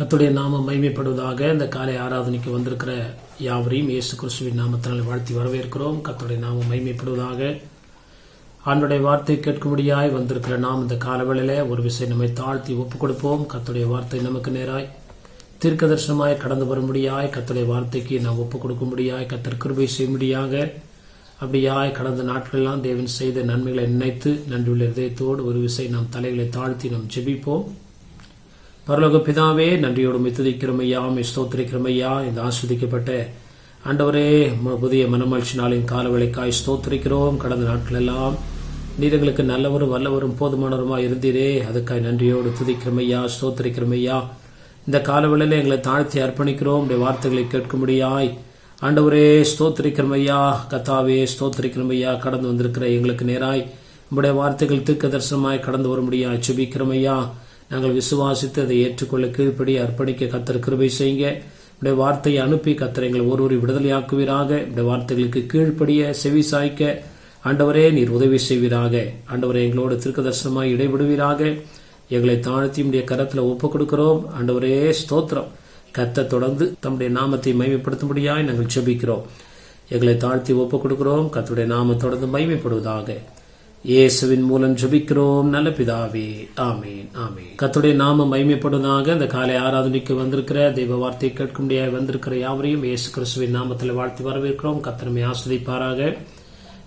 கர்த்தருடைய நாமம் மகிமைப்படுவதாக. இந்த காலை ஆராதனைக்கு வந்திருக்கிற யாவரையும் இயேசு கிறிஸ்துவின் நாமத்தினால் வாழ்த்தி வரவேற்கிறோம். கர்த்தருடைய நாமம் மகிமைப்படுவதாக. ஆண்டவருடைய வார்த்தை கேட்கும்படியாய் வந்திருக்கிற நாம் இந்த காலவேளையில ஒரு விஷயம் நம்மை தாழ்த்தி ஒப்புக் கொடுப்போம். கர்த்தருடைய வார்த்தை நமக்கு நேராய் தீர்க்க தரிசனமாய் கடந்து வரும்படியாய் கர்த்தருடைய வார்த்தைக்கு நாம் ஒப்புக் கொடுக்கும்படியாய் கர்த்தர் கிருபை செய்யும்படியாக அப்படியாய் கடந்த நாட்களெல்லாம் தேவன் செய்த நன்மைகளை நினைத்து நன்றியுள்ள இதயத்தோடு ஒரு விஷயம் நாம் தலைகளை தாழ்த்தி நாம் ஜெபிப்போம். பரலோக பிதாவே, நன்றியோடு துதிக்கிறோமையா, ஸ்தோத்திரிக்கிறோமையா. இந்த ஆஸ்வதிக்கப்பட்ட ஆண்டவரே, புதிய மனமகிழ்ச்சி நாளின் காலவேளைக்காய் ஸ்தோத்திரிக்கிறோம். கடந்த நாட்கள் எல்லாம் நீர் எங்களுக்கு நல்லவரும் வல்லவரும் போதுமானவருமா இருந்தீரே, அதுக்காய் நன்றியோடு துதிக்கிறோமையா, ஸ்தோத்திரிக்கிறோமையா. இந்த காலவேளையில எங்களை தாழ்த்தி அர்ப்பணிக்கிறோம். உடைய வார்த்தைகளை கேட்கும்படியாய் ஆண்டவரே ஸ்தோத்திரிக்கிறோமையா, கத்தாவே ஸ்தோத்திரிக்கிறோமையா. கடந்து வந்திருக்கிற எங்களுக்கு நேராய் உடைய வார்த்தைகள் தீர்க்க தரிசனமாய் கடந்து வரும்படியா ஜெபிக்கிறோமையா. நாங்கள் விசுவாசித்து அதை ஏற்றுக்கொள்ள கீழ்ப்படி அர்ப்பணிக்க கர்த்தர் கிருபை செய்யுங்க. உடைய வார்த்தையை அனுப்பி கர்த்தர் எங்களை ஒருவரை விடுதலையாக்குவீராக. உடைய வார்த்தைகளுக்கு கீழ்ப்படிய செவி சாய்க்க ஆண்டவரே நீர் உதவி செய்வீராக. ஆண்டவரே எங்களோடு தீர்க்க தரிசனமாய் இடைவிடுவீராக. எங்களை தாழ்த்தி உடைய கரத்துல ஒப்புக் கொடுக்கிறோம். ஆண்டவரே ஸ்தோத்திரம். கர்த்தர் தொடர்ந்து தம்முடைய நாமத்தை மகிமைப்படுத்தும்படியாய் நாங்கள் ஜெபிக்கிறோம். எங்களை தாழ்த்தி ஒப்புக் கொடுக்கிறோம். கர்த்தருடைய நாமம் தொடர்ந்து மகிமைப்படுவதாக. இயேசுவின் மூலம் ஜெபிக்கிறோம் நல்ல பிதாவே, ஆமீன் ஆமீன். கர்த்தருடைய நாமம் மகிமைப்படுவதாக. இந்த காலை ஆராதனைக்கு வந்திருக்கிற தெய்வ வார்த்தை கேட்கும்படியாக வந்திருக்கிற யாவரையும் இயேசு கிறிஸ்துவின் நாமத்தில் வாழ்த்தி வரவேற்கிறோம். கர்த்தர் நம்மை ஆசீர்வதிப்பாராக.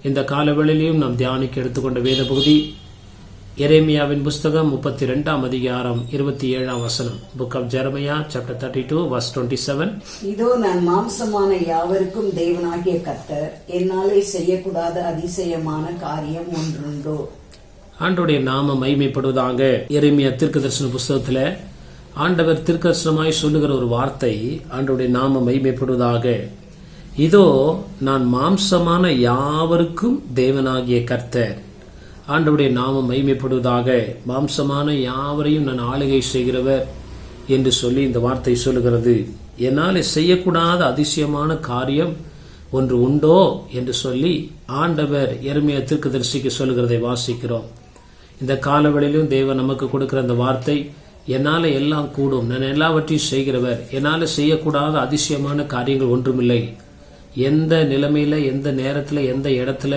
இந்த காலவேளையிலும் நாம் தியானிக்க எடுத்துக்கொண்ட வேத பகுதி எரேமியாவின் புஸ்தகம் 32ஆம் அதிகாரம் 27ஆம் வசனம். Book of Jeremiah chapter 32 verse 27. இதோ நான் மாம்சமான யாவருக்கும் தேவனாகிய கர்த்தர், என்னாலே செய்யக்கூடாத அதிசயமான காரியம் ஒன்றுண்டோ. ஆண்டவருடைய நாமம் மகிமைப்படுவதாக. எரேமியா தீர்க்கதரிசன புஸ்தகத்துல ஆண்டவர் தீர்க்கதரிசனமாய் சொல்லுகிற ஒரு வார்த்தை, ஆண்டவருடைய நாமம் மகிமைப்படுவதாக. இதோ நான் மாம்சமான யாவருக்கும் தேவனாகிய கர்த்தர். ஆண்டவருடைய நாமம் மகிமைப்படுவதாக. மாம்சமான யாவரையும் நான் ஆளுகை செய்கிறவர் என்று சொல்லி இந்த வார்த்தை சொல்லுகிறது. என்னால் செய்யக்கூடாத அதிசயமான காரியம் ஒன்று உண்டோ என்று சொல்லி ஆண்டவர் எரேமியா தீர்க்கதரிசிக்கு சொல்லுகிறதை வாசிக்கிறோம். இந்த காலவெளியிலும் தேவன் நமக்கு கொடுக்கிற அந்த வார்த்தை, என்னால எல்லாம் கூடும், நான் எல்லாவற்றையும் செய்கிறவர், என்னால செய்யக்கூடாத அதிசயமான காரியங்கள் ஒன்றுமில்லை. எந்த நிலைமையில, எந்த நேரத்துல, எந்த இடத்துல,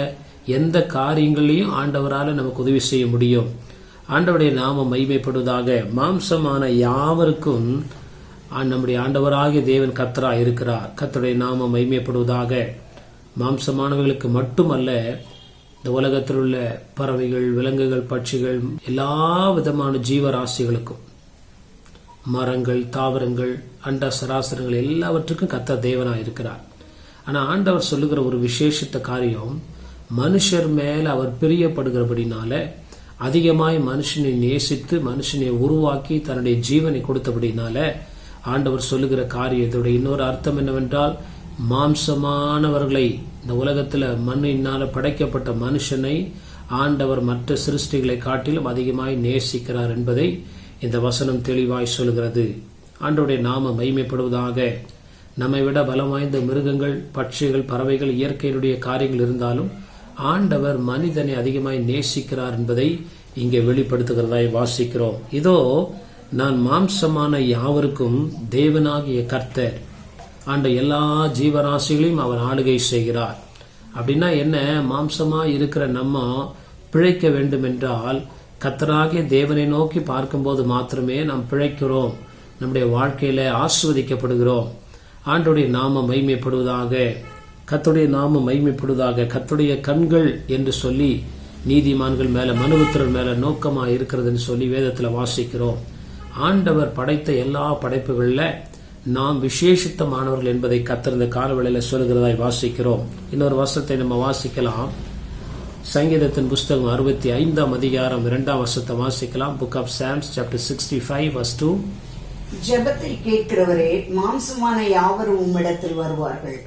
எந்த காரியங்களையும் ஆண்டவரால நமக்கு உதவி செய்ய முடியும். ஆண்டவருடைய நாமம் மகிமைப்படுவதாக. மாம்சமான யாவருக்கும் நம்முடைய ஆண்டவராகிய தேவன் கர்த்தராய் இருக்கிறார். கர்த்தருடைய நாமம் மகிமைப்படுவதாக. மாம்சமானவர்களுக்கு மட்டுமல்ல, இந்த உலகத்தில் உள்ள பறவைகள், விலங்குகள், பட்சிகள், எல்லா விதமான ஜீவராசிகளுக்கும், மரங்கள், தாவரங்கள், அண்ட சராசரங்கள் எல்லாவற்றுக்கும் கர்த்தர் தேவனாய் இருக்கிறார். ஆனா ஆண்டவர் சொல்லுகிற ஒரு விசேஷித்த காரியம், மனுஷர் மேல அவர் பிரியப்படுகிறபடினால, அதிகமாய் மனுஷனை நேசித்து மனுஷனை உருவாக்கி தன்னுடைய ஜீவனை கொடுத்தபடினால ஆண்டவர் சொல்லுகிற காரியத்தோட இன்னொரு அர்த்தம் என்னவென்றால், மாம்சமானவர்களை, இந்த உலகத்துல மண்ணினால படைக்கப்பட்ட மனுஷனை ஆண்டவர் மற்ற சிருஷ்டிகளை காட்டிலும் அதிகமாய் நேசிக்கிறார் என்பதை இந்த வசனம் தெளிவாய் சொல்கிறது. ஆண்டவருடைய நாமம் மகிமைப்படுவதாக. நம்மை விட பலம் வாய்ந்த மிருகங்கள், பட்சிகள், பறவைகள், இயற்கையினுடைய காரியங்கள் இருந்தாலும் ஆண்டவர் மனிதனை அதிகமாய் நேசிக்கிறார் என்பதை இங்கே வெளிப்படுத்துகிறதாய் வாசிக்கிறோம். இதோ நான் மாம்சமான யாவருக்கும் தேவனாகிய கர்த்தர். ஆண்ட எல்லா ஜீவராசிகளையும் அவர் ஆளுகை செய்கிறார். அப்படின்னா என்ன? மாம்சமா இருக்கிற நம்ம பிழைக்க வேண்டும் என்றால் கர்த்தராகிய தேவனை நோக்கி பார்க்கும்போது மாத்திரமே நாம் பிழைக்கிறோம், நம்முடைய வாழ்க்கையில ஆசீர்வதிக்கப்படுகிறோம். ஆண்டவருடைய நாமம் மகிமைப்படுவதாக. கர்த்தருடைய நாமம் மகிமைப்படுவதாக. கர்த்தருடைய கண்கள் என்று சொல்லி நீதிமான்கள் மேல, மனுபுத்திரர் மேல நோக்கமா இருக்கிறதுன்னு சொல்லி வேதத்துல வாசிக்கிறோம். ஆண்டவர் படைத்த எல்லா படைப்புகள்ல நாம் விசேஷித்தமானவர்கள் என்பதை கர்த்தர் இந்த காலவேளையில சொல்லுகிறதாய் வாசிக்கிறோம். இன்னொரு வசனத்தை நம்ம வாசிக்கலாம். சங்கீதத்தின் புஸ்தகம் 65ஆம் அதிகாரம் 2ஆம் வசனத்தை வாசிக்கலாம். Book of Psalms chapter 65 verse 2. ஜெபத்தை கேட்கிறவரே, மாம்சமான யாவரும் உம்மிடத்தில் வருவார்கள்.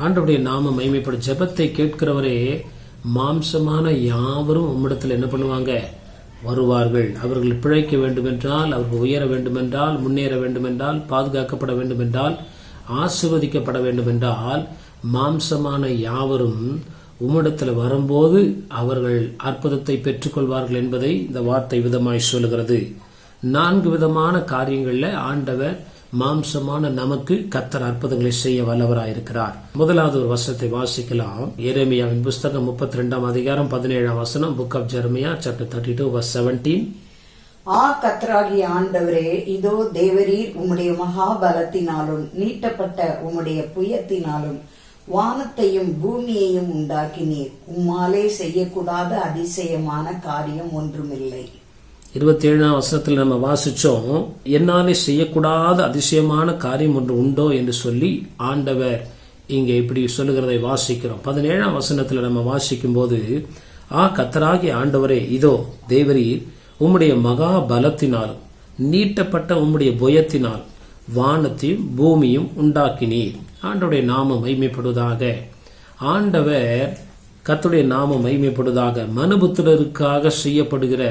ஆண்டவருடைய நாமம் மகிமைப்படும். ஜெபத்தை கேட்கிறவரே, மாம்சமான யாவரும் உம்மிடத்தில் என்ன பண்ணுவாங்க? வருவார்கள். அவர்கள் பிழைக்க வேண்டுமென்றால், அவர்கள் உயர வேண்டுமென்றால், முன்னேற வேண்டுமென்றால், பாதுகாக்கப்பட வேண்டுமென்றால், ஆசீர்வதிக்கப்பட வேண்டுமென்றால், மாம்சமான யாவரும் உம்மிடத்தில் வரும்போது அவர்கள் அற்புதத்தை பெற்றுக்கொள்வார்கள் என்பதை இந்த வார்த்தை விதமாய் சொல்லுகிறது. 4 விதமான காரியங்கள்ல ஆண்டவர் மாம்சமான நமக்கு கர்த்தர் அற்புதங்களை செய்ய வல்லவராயிருக்கிறார். முதலாவது ஒரு வசனத்தை வாசிக்கலாம். எரேமியாவின் புஸ்தகம் 32 அதிகாரம் 17 வசனம். Book of Jeremiah chapter 32 verse 17. கர்த்தராகிய ஆண்டவரே, இதோ தேவரீர் உம்முடைய மகாபலத்தினாலும் நீட்டப்பட்ட உம்முடைய புயத்தினாலும் வானத்தையும் பூமியையும் உண்டாக்கினீர். உம்மாலே செய்யக்கூடாத அதிசயமான காரியம் ஒன்றுமில்லை. 27 வசனத்தில் நம்ம வாசிச்சோம், என்னாலே செய்யக்கூடாத அதிசயமான காரியம் ஒன்று உண்டோ என்று சொல்லி ஆண்டவர் இங்கே இப்படி சொல்லுகிறதை வாசிக்கிறோம். 17 வசனத்தில் நம்ம வாசிக்கும் போது, கர்த்தராகிய ஆண்டவரே, இதோ தேவரீர் உம்முடைய மகா பலத்தினாலும் நீட்டப்பட்ட உம்முடைய புயத்தினால் வானத்தையும் பூமியும் உண்டாக்கினீர். ஆண்டவருடைய நாமம் மகிமைப்படுவதாக. ஆண்டவர் கர்த்தருடைய நாமம் மகிமைப்படுவதாக. மனுபுத்திரருக்காக செய்யப்படுகிற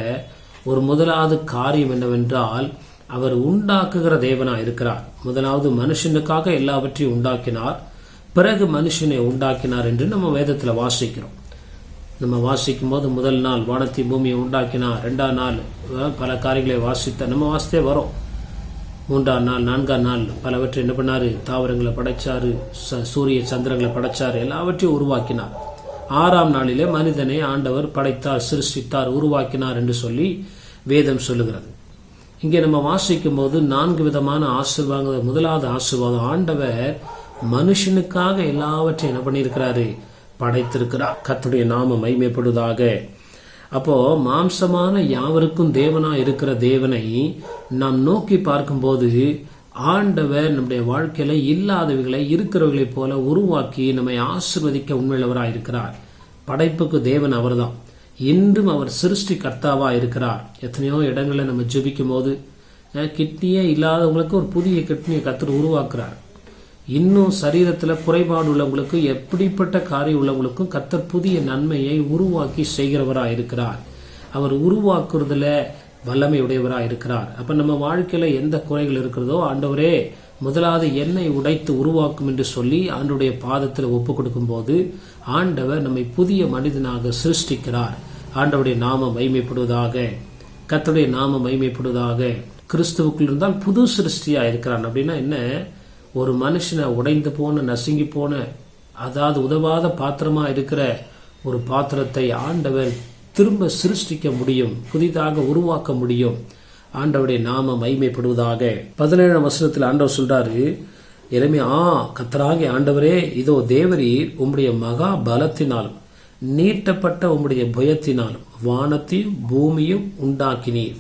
ஒரு முதலாவது காரியம் என்னவென்றால், அவர் உண்டாக்குகிற தேவனா இருக்கிறார். முதலாவது மனுஷனுக்காக எல்லாவற்றையும் உண்டாக்கினார், பிறகு மனுஷனை உண்டாக்கினார் என்று நம்ம வேதத்தில் வாசிக்கிறோம். நம்ம வாசிக்கும் போது முதல் நாள் வானத்தை பூமியை உண்டாக்கினார், 2ஆம் நாள் பல காரியங்களை வாசித்த நம்ம வாசித்தே வரோம். 3ஆம் நாள் 4ஆம் நாள் பலவற்றை என்ன பண்ணாரு, தாவரங்களை படைச்சாரு, சூரிய சந்திரங்களை படைச்சாரு, எல்லாவற்றையும் உருவாக்கினார். 6ஆம் நாளிலே மனிதனை ஆண்டவர் படைத்தார், சிருஷ்டித்தார், உருவாக்கினார் என்று சொல்லி வேதம் சொல்லுகிறது. இங்கே நம்ம வாசிக்கும் போது 4 விதமான ஆசீர்வாதம். முதலாவது ஆசீர்வாதம், ஆண்டவர் மனுஷனுக்காக எல்லாவற்றையும் என்ன பண்ணியிருக்கிறாரு, படைத்திருக்கிறார். கர்த்தருடைய நாமம் மகிமைப்படுவதாக. அப்போ மாம்சமான யாவருக்கும் தேவனா இருக்கிற தேவனை நாம் நோக்கி பார்க்கும்போது, ஆண்டவர் நம்முடைய வாழ்க்கையில இல்லாதவைகளை இருக்கிறவர்களை போல உருவாக்கி நம்மை ஆசீர்வதிக்க உண்மையுள்ளவராக இருக்கிறார். படைப்புக்கு தேவன் அவர்தான். இன்றும் அவர் சிருஷ்டி கர்த்தாவா இருக்கிறார். எத்தனையோ இடங்களை நம்ம ஜெபிக்கும் போது, கிட்னியே இல்லாதவங்களுக்கு ஒரு புதிய கிட்னியை கர்த்தர் உருவாக்குறார். இன்னும் சரீரத்துல குறைபாடு உள்ளவங்களுக்கு, எப்படிப்பட்ட காரியம் உள்ளவங்களுக்கும் கர்த்தர் புதிய நன்மையை உருவாக்கி செய்கிறவராக இருக்கிறார். அவர் உருவாக்குறதுல வல்லமை உடையவராக இருக்கிறார். அப்ப நம்ம வாழ்க்கையில எந்த குறைகள் இருக்கிறதோ, ஆண்டவரே முதலாவது என்னை உடைத்து உருவாக்கும் என்று சொல்லி ஆண்டவருடைய பாதத்தில் ஒப்பு கொடுக்கும் போது, ஆண்டவர் நம்மை புதிய மனிதனாக சிருஷ்டிக்கிறார். ஆண்டவருடைய நாமம் மகிமைப்படுவதாக. கர்த்தருடைய நாமம் மகிமைப்படுவதாக. கிறிஸ்துவுக்குள் இருந்தால் புது சிருஷ்டியா இருக்கிறான். அப்படின்னா என்ன, ஒரு மனுஷனை உடைந்து போன, நசுங்கி போன, அதாவது உதவாத பாத்திரமா இருக்கிற ஒரு பாத்திரத்தை ஆண்டவர் திரும்ப சிருஷ்டிக்க முடியும், புதிதாக உருவாக்க முடியும். ஆண்டவருடைய நாமம் மகிமைப்படுவதாக. 17ஆம் வசனத்தில் ஆண்டவர் சொல்றாரு, எரேமியா, கர்த்தராகிய ஆண்டவரே, இதோ தேவரீர் உம்முடைய மகா பலத்தினாலும் நீட்டப்பட்ட உம்முடைய புயத்தினாலும் வானத்தையும் பூமியும் உண்டாக்கினீர்.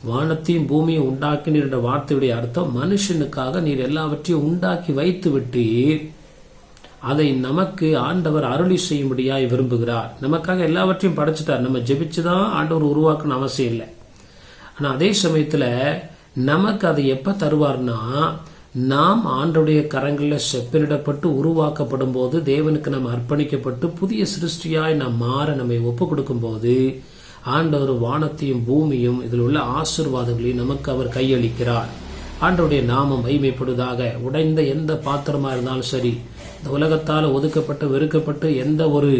வானத்தையும் பூமியை உண்டாக்கினீர் என்ற வார்த்தையுடைய அர்த்தம், மனுஷனுக்காக நீர் எல்லாவற்றையும் உண்டாக்கி வைத்து விட்டீர். அதை நமக்கு ஆண்டவர் அருளி செய்யும்படியாய் விரும்புகிறார். நமக்காக எல்லாவற்றையும் படைச்சிட்டார். நம்ம ஜெபிச்சுதான் ஆண்டவர் உருவாக்கணும் அவசியம் இல்லை. ஆனா அதே சமயத்துல நமக்கு அதை எப்ப தருவார்னா, நாம் ஆண்டவருடைய கரங்களில் செப்பனிடப்பட்டு உருவாக்கப்படும் போது, தேவனுக்கு நாம் அர்ப்பணிக்கப்பட்டு புதிய சிருஷ்டியாய் நாம் மாற நம்மை ஒப்பு கொடுக்கும் போது, ஆண்டவர் வானத்தையும் பூமியும் இதில் உள்ள ஆசீர்வாதங்களையும் நமக்கு அவர் கையளிக்கிறார். ஆண்டவருடைய நாமம் மகிமைப்படுவதாக. உடைந்த எந்த பாத்திரமா இருந்தாலும் சரி, இந்த உலகத்தால் ஒதுக்கப்பட்டு வெறுக்கப்பட்டு எந்த ஒரு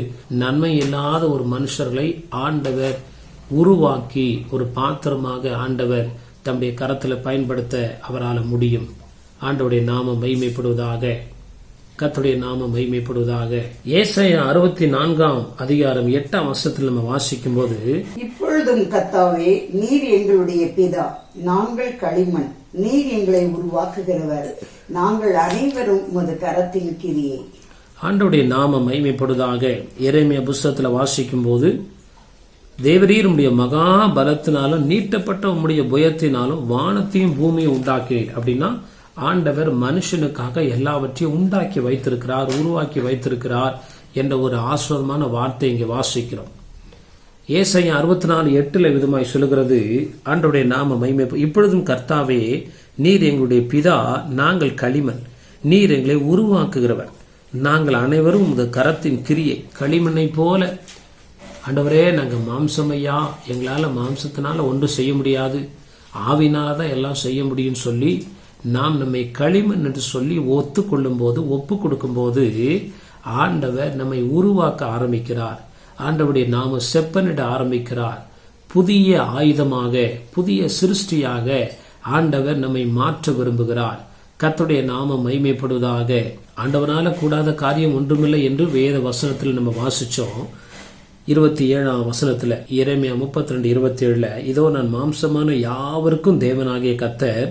நன்மை இல்லாத ஒரு மனுஷர்களை ஆண்டவர் உருவாக்கி ஒரு பாத்திரமாக ஆண்டவர் தம்முடைய கரத்தில் பயன்படுத்த அவரால் முடியும். ஆண்டவருடைய நாமம் மகிமைப்படுவதாக. கர்த்தருடைய நாமம் மகிமைப்படுவதாக. ஏசாயா 64ஆம் அதிகாரம் 8ஆம் வசனத்தில் நம்ம வாசிக்கும் போது, இப்பொழுதும் கர்த்தாவே, நீர் எங்களுடைய பிதா, நாங்கள் களிமண், நீர் எங்களை உருவாக்குகிறவர், நாங்கள் அனைவரும் உமது கரத்தின் கிரியை. ஆண்டவருடைய நாமம் மகிமைப்படுவதாக. எரேமியா புஸ்தகத்தில் வாசிக்கும் போது, தேவரீர் உம்முடைய மகா பலத்தினாலும் நீட்டப்பட்ட உம்முடைய புயத்தினாலும் வானத்தையும் பூமியை உண்டாக்கினீர். அப்படின்னா ஆண்டவர் மனுஷனுக்காக எல்லாவற்றையும் உண்டாக்கி வைத்திருக்கிறார், உருவாக்கி வைத்திருக்கிறார் என்ற ஒரு ஆஸ்வதமான வார்த்தை இங்கே வாசிக்கிறோம். ஏசாயா 64:8 விதமாய் சொல்லுகிறது, ஆண்டவருடைய நாம மகிமை. இப்பொழுதும் கர்த்தாவே, நீர் எங்களுடைய பிதா, நாங்கள் களிமண், நீர் எங்களை உருவாக்குகிறவர், நாங்கள் அனைவரும் உமது கரத்தின் கிரியை. களிமண்ணை போல ஆண்டவரே, நாங்கள் மாம்சமையா, எங்களால மாம்சத்தினால ஒன்றும் செய்ய முடியாது, ஆவினாலதான் எல்லாம் செய்ய முடியும் சொல்லி நாம் நம்மை களிமண் என்று சொல்லி ஒத்துக்கொள்ளும் போது, ஒப்பு கொடுக்கும் போது, ஆண்டவர் நம்மை உருவாக்க ஆரம்பிக்கிறார். ஆண்டவருடைய நாம செப்பனிட ஆரம்பிக்கிறார். புதிய ஆயுதமாக, புதிய சிருஷ்டியாக ஆண்டவர் நம்மை மாற்ற விரும்புகிறார். கர்த்தருடைய நாமம் மகிமைப்படுவதாக. ஆண்டவரால கூடாத காரியம் ஒன்றுமில்லை என்று வேத வசனத்தில் நம்ம வாசிச்சோம். 27ஆம் வசனத்துல எரேமியா 32:27 இதோ நான் மாம்சமான யாவருக்கும் தேவனாகிய கர்த்தர்,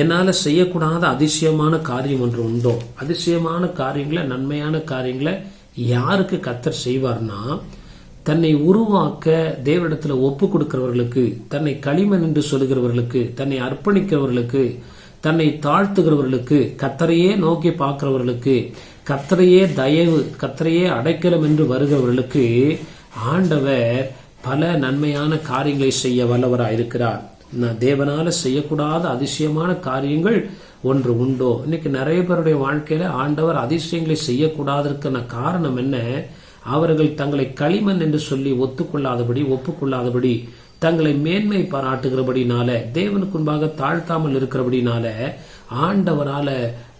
என்னால செய்யக்கூடாத அதிசயமான காரியம் ஒன்று உண்டோ? அதிசயமான காரியங்களை, நன்மையான காரியங்களை யாருக்கு கர்த்தர் செய்வார்னா, தன்னை உருவாக்க தேவனிடத்துல ஒப்பு கொடுக்கிறவர்களுக்கு, தன்னை களிமண் என்று சொல்லுகிறவர்களுக்கு, தன்னை அர்ப்பணிக்கிறவர்களுக்கு, தன்னை தாழ்த்துகிறவர்களுக்கு, கர்த்தரையே நோக்கி பார்க்கிறவர்களுக்கு, கர்த்தரையே தயவு, கர்த்தரையே அடைக்கலம் என்று வருகிறவர்களுக்கு ஆண்டவர் பல நன்மையான காரியங்களை செய்ய வல்லவராயிருக்கிறார். தேவனால செய்யக்கூடாத அதிசயமான காரியங்கள் ஒன்று உண்டோ? இன்னைக்கு நிறைய பேருடைய வாழ்க்கையில ஆண்டவர் அதிசயங்களை செய்யக்கூடாதற்கான காரணம் என்ன? அவர்கள் தங்களை களிமண் என்று சொல்லி ஒப்புக்கொள்ளாதபடி, தங்களை மேன்மை பாராட்டுகிறபடினால, தேவனுக்கு முன்பாக தாழ்த்தாமல் இருக்கிறபடினால ஆண்டவரால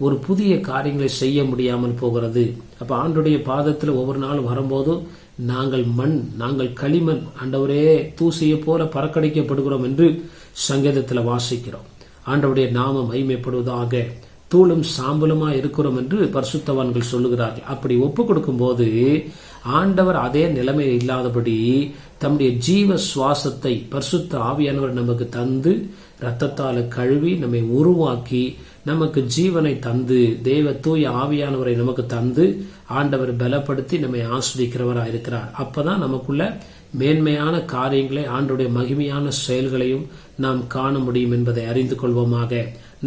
ஒரு புதிய காரியங்களை செய்ய முடியாமல் போகிறது. அப்ப ஆண்டவருடைய பாதத்தில் ஒவ்வொரு நாளும் வரும்போது நாங்கள் மண், நாங்கள் களிமண், ஆண்டவரே தூசியை போல பறக்கடிக்கப்படுகிறோம் என்று சங்கீதத்தில் வாசிக்கிறோம். ஆண்டவருடைய நாமம் மகிமைப்படுவதாக. தூளும் சாம்பலுமா இருக்கிறோம் என்று பரிசுத்தவான்கள் சொல்லுகிறார்கள். அப்படி ஒப்பு கொடுக்கும் போது ஆண்டவர் அதே நிலைமை இல்லாதபடி தம்முடைய ஜீவ சுவாசத்தை பரிசுத்த ஆவியானவர் நமக்கு தந்து, இரத்தத்தால கழுவி நம்மை உருவாக்கி நமக்கு ஜீவனை தந்து, தேவ தூய ஆவியானவரை நமக்கு தந்து ஆண்டவர் பலப்படுத்தி நம்மை ஆஸ்வதிக்கிறவராக இருக்கிறார். அப்பதான் நமக்குள்ள மேன்மையான காரியங்களை, ஆண்டவருடைய மகிமையான செயல்களையும் நாம் காண முடியும் என்பதை அறிந்து கொள்வோமாக.